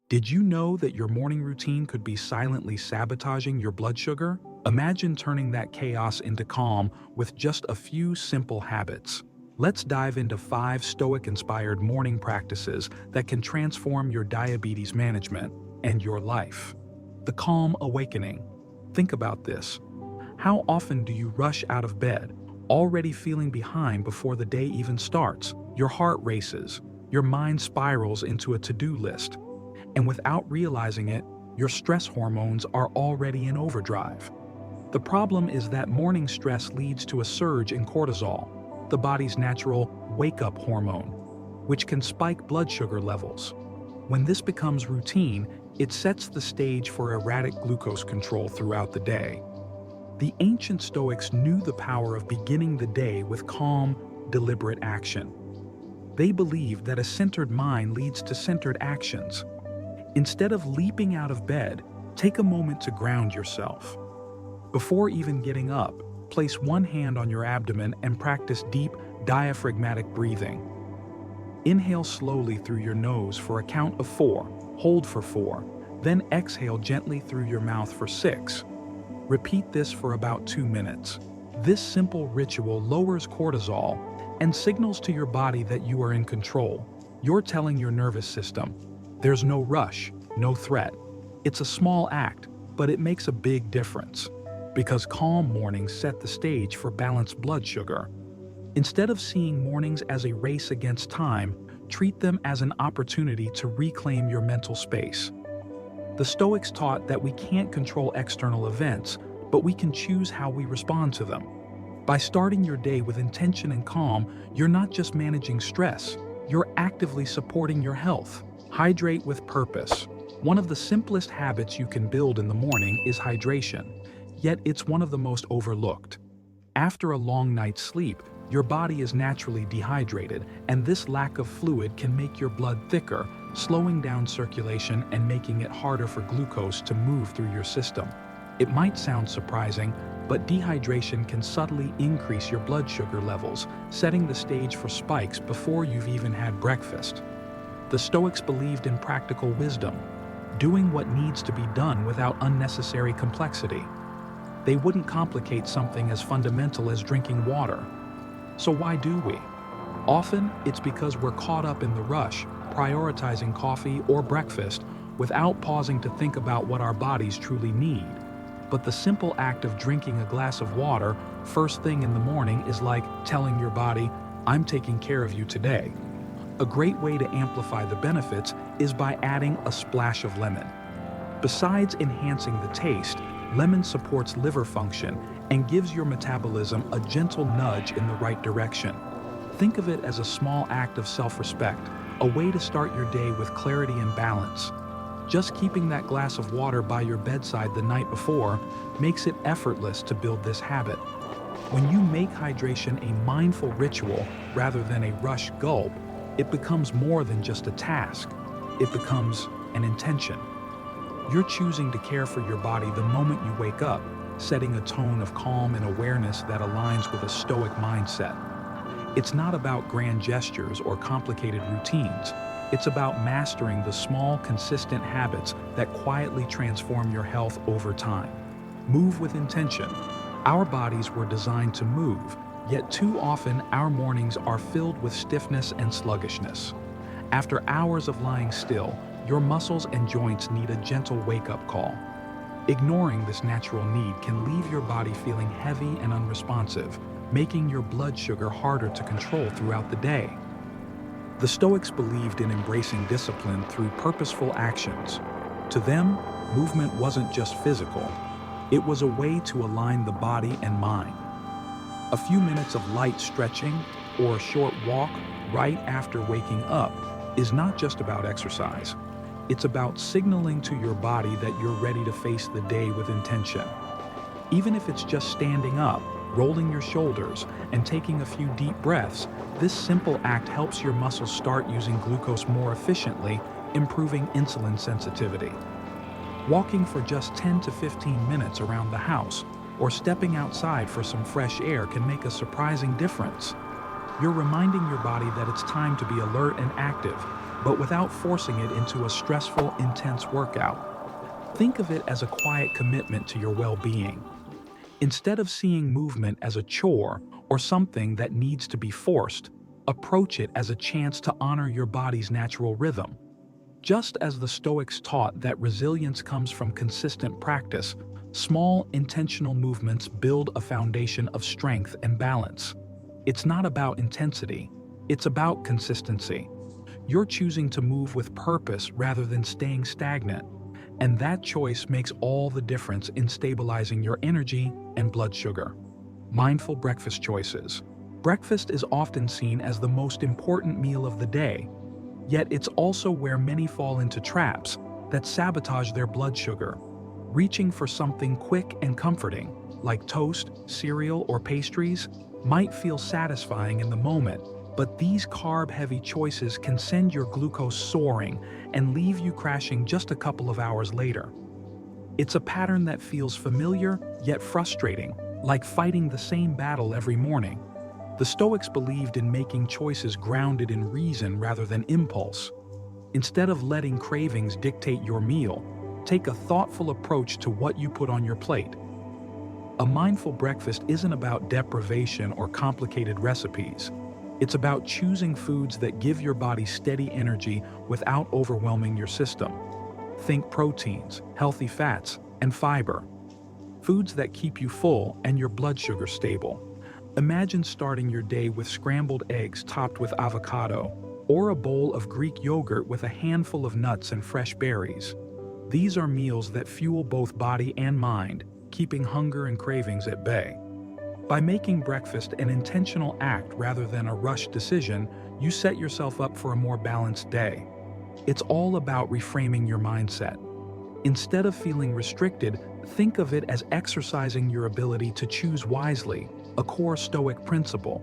Did you know that your morning routine could be silently sabotaging your blood sugar? Imagine turning that chaos into calm with just a few simple habits. Let's dive into 5 Stoic-inspired morning practices that can transform your diabetes management and your life. The Calm Awakening. Think about this. How often do you rush out of bed, already feeling behind before the day even starts? Your heart races, your mind spirals into a to-do list, and without realizing it, your stress hormones are already in overdrive. The problem is that morning stress leads to a surge in cortisol, the body's natural wake-up hormone, which can spike blood sugar levels. When this becomes routine, it sets the stage for erratic glucose control throughout the day. The ancient Stoics knew the power of beginning the day with calm, deliberate action. They believed that a centered mind leads to centered actions. Instead of leaping out of bed, take a moment to ground yourself. Before even getting up, place one hand on your abdomen and practice deep, diaphragmatic breathing. Inhale slowly through your nose for a count of 4, hold for 4, then exhale gently through your mouth for 6. Repeat this for about 2 minutes. This simple ritual lowers cortisol and signals to your body that you are in control. You're telling your nervous system, there's no rush, no threat. It's a small act, but it makes a big difference, because calm mornings set the stage for balanced blood sugar. Instead of seeing mornings as a race against time, treat them as an opportunity to reclaim your mental space. The Stoics taught that we can't control external events, but we can choose how we respond to them. By starting your day with intention and calm, you're not just managing stress, you're actively supporting your health. Hydrate with purpose. One of the simplest habits you can build in the morning is hydration, yet it's one of the most overlooked. After a long night's sleep, your body is naturally dehydrated, and this lack of fluid can make your blood thicker, slowing down circulation and making it harder for glucose to move through your system. It might sound surprising, but dehydration can subtly increase your blood sugar levels, setting the stage for spikes before you've even had breakfast. The Stoics believed in practical wisdom, doing what needs to be done without unnecessary complexity. They wouldn't complicate something as fundamental as drinking water. So why do we? Often, it's because we're caught up in the rush, prioritizing coffee or breakfast without pausing to think about what our bodies truly need. But the simple act of drinking a glass of water first thing in the morning is like telling your body, I'm taking care of you today. A great way to amplify the benefits is by adding a splash of lemon. Besides enhancing the taste, lemon supports liver function and gives your metabolism a gentle nudge in the right direction. Think of it as a small act of self-respect, a way to start your day with clarity and balance. Just keeping that glass of water by your bedside the night before makes it effortless to build this habit. When you make hydration a mindful ritual rather than a rush gulp, it becomes more than just a task. It becomes an intention. You're choosing to care for your body the moment you wake up, setting a tone of calm and awareness that aligns with a Stoic mindset. It's not about grand gestures or complicated routines. It's about mastering the small, consistent habits that quietly transform your health over time. Move with intention. Our bodies were designed to move, yet too often our mornings are filled with stiffness and sluggishness. After hours of lying still, your muscles and joints need a gentle wake-up call. Ignoring this natural need can leave your body feeling heavy and unresponsive, making your blood sugar harder to control throughout the day. The Stoics believed in embracing discipline through purposeful actions. To them, movement wasn't just physical. It was a way to align the body and mind. A few minutes of light stretching or a short walk right after waking up is not just about exercise. It's about signaling to your body that you're ready to face the day with intention. Even if it's just standing up, rolling your shoulders, and taking a few deep breaths, this simple act helps your muscles start using glucose more efficiently, improving insulin sensitivity. Walking for just 10 to 15 minutes around the house or stepping outside for some fresh air can make a surprising difference. You're reminding your body that it's time to be alert and active, but without forcing it into a stressful, intense workout. Think of it as a quiet commitment to your well-being. Instead of seeing movement as a chore or something that needs to be forced, approach it as a chance to honor your body's natural rhythm. Just as the Stoics taught that resilience comes from consistent practice, small, intentional movements build a foundation of strength and balance. It's not about intensity, it's about consistency. You're choosing to move with purpose rather than staying stagnant, and that choice makes all the difference in stabilizing your energy and blood sugar. Mindful breakfast choices. Breakfast is often seen as the most important meal of the day, yet it's also where many fall into traps that sabotage their blood sugar. Reaching for something quick and comforting, like toast, cereal, or pastries, might feel satisfying in the moment, but these carb-heavy choices can send your glucose soaring and leave you crashing just a couple of hours later. It's a pattern that feels familiar yet frustrating, like fighting the same battle every morning. The Stoics believed in making choices grounded in reason rather than impulse. Instead of letting cravings dictate your meal, take a thoughtful approach to what you put on your plate. A mindful breakfast isn't about deprivation or complicated recipes. It's about choosing foods that give your body steady energy without overwhelming your system. Think proteins, healthy fats, and fiber. Foods that keep you full and your blood sugar stable. Imagine starting your day with scrambled eggs topped with avocado, or a bowl of Greek yogurt with a handful of nuts and fresh berries. These are meals that fuel both body and mind, keeping hunger and cravings at bay. By making breakfast an intentional act rather than a rushed decision, you set yourself up for a more balanced day. It's all about reframing your mindset. Instead of feeling restricted, think of it as exercising your ability to choose wisely, a core Stoic principle.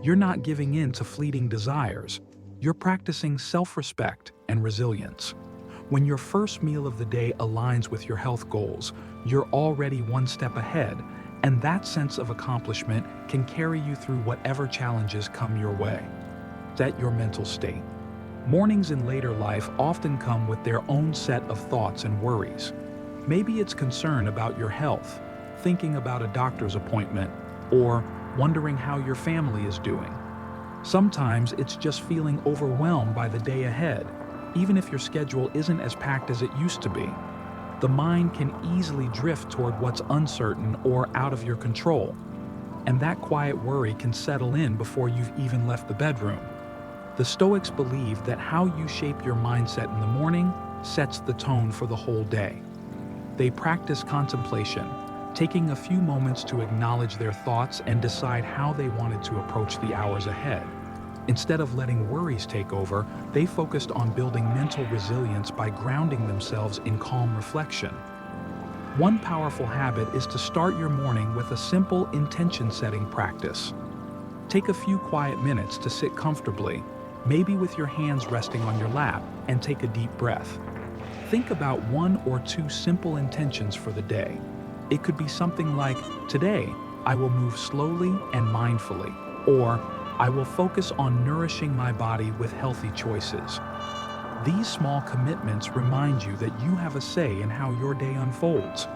You're not giving in to fleeting desires. You're practicing self-respect and resilience. When your first meal of the day aligns with your health goals, you're already one step ahead, and that sense of accomplishment can carry you through whatever challenges come your way. Set your mental state. Mornings in later life often come with their own set of thoughts and worries. Maybe it's concern about your health, thinking about a doctor's appointment, or wondering how your family is doing. Sometimes it's just feeling overwhelmed by the day ahead, even if your schedule isn't as packed as it used to be. The mind can easily drift toward what's uncertain or out of your control, and that quiet worry can settle in before you've even left the bedroom. The Stoics believe that how you shape your mindset in the morning sets the tone for the whole day. They practice contemplation, taking a few moments to acknowledge their thoughts and decide how they wanted to approach the hours ahead. Instead of letting worries take over, they focused on building mental resilience by grounding themselves in calm reflection. One powerful habit is to start your morning with a simple intention-setting practice. Take a few quiet minutes to sit comfortably, maybe with your hands resting on your lap, and take a deep breath. Think about one or two simple intentions for the day. It could be something like, "Today, I will move slowly and mindfully," or "I will focus on nourishing my body with healthy choices." These small commitments remind you that you have a say in how your day unfolds.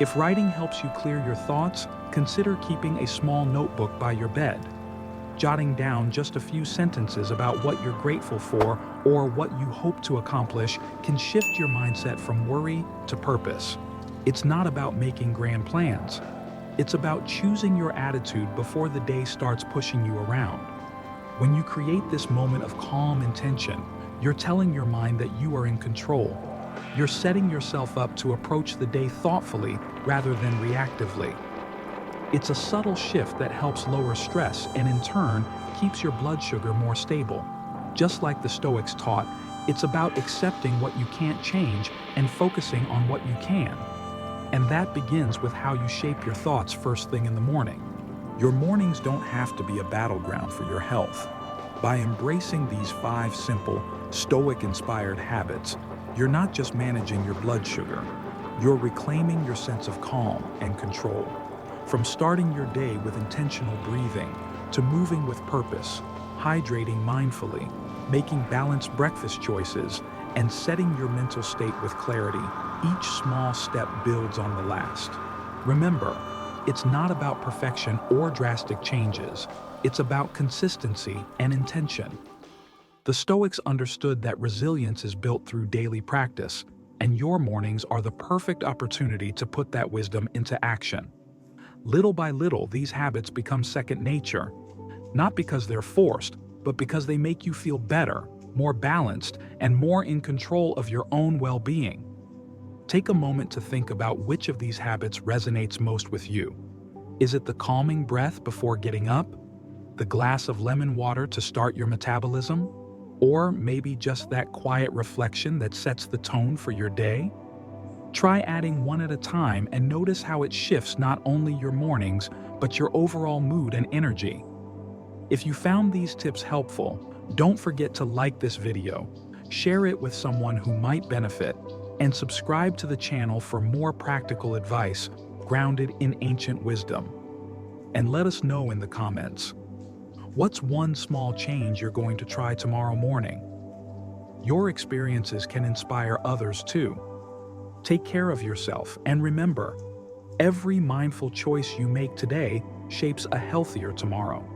If writing helps you clear your thoughts, consider keeping a small notebook by your bed. Jotting down just a few sentences about what you're grateful for or what you hope to accomplish can shift your mindset from worry to purpose. It's not about making grand plans. It's about choosing your attitude before the day starts pushing you around. When you create this moment of calm intention, you're telling your mind that you are in control. You're setting yourself up to approach the day thoughtfully rather than reactively. It's a subtle shift that helps lower stress and in turn keeps your blood sugar more stable. Just like the Stoics taught, it's about accepting what you can't change and focusing on what you can. And that begins with how you shape your thoughts first thing in the morning. Your mornings don't have to be a battleground for your health. By embracing these 5 simple, Stoic-inspired habits, you're not just managing your blood sugar, you're reclaiming your sense of calm and control. From starting your day with intentional breathing, to moving with purpose, hydrating mindfully, making balanced breakfast choices, and setting your mental state with clarity. Each small step builds on the last. Remember, it's not about perfection or drastic changes. It's about consistency and intention. The Stoics understood that resilience is built through daily practice, and your mornings are the perfect opportunity to put that wisdom into action. Little by little, these habits become second nature, not because they're forced, but because they make you feel better, more balanced, and more in control of your own well-being. Take a moment to think about which of these habits resonates most with you. Is it the calming breath before getting up? The glass of lemon water to start your metabolism? Or maybe just that quiet reflection that sets the tone for your day? Try adding one at a time and notice how it shifts not only your mornings, but your overall mood and energy. If you found these tips helpful, don't forget to like this video, share it with someone who might benefit, and subscribe to the channel for more practical advice grounded in ancient wisdom. And let us know in the comments, what's one small change you're going to try tomorrow morning? Your experiences can inspire others too. Take care of yourself, and remember, every mindful choice you make today shapes a healthier tomorrow.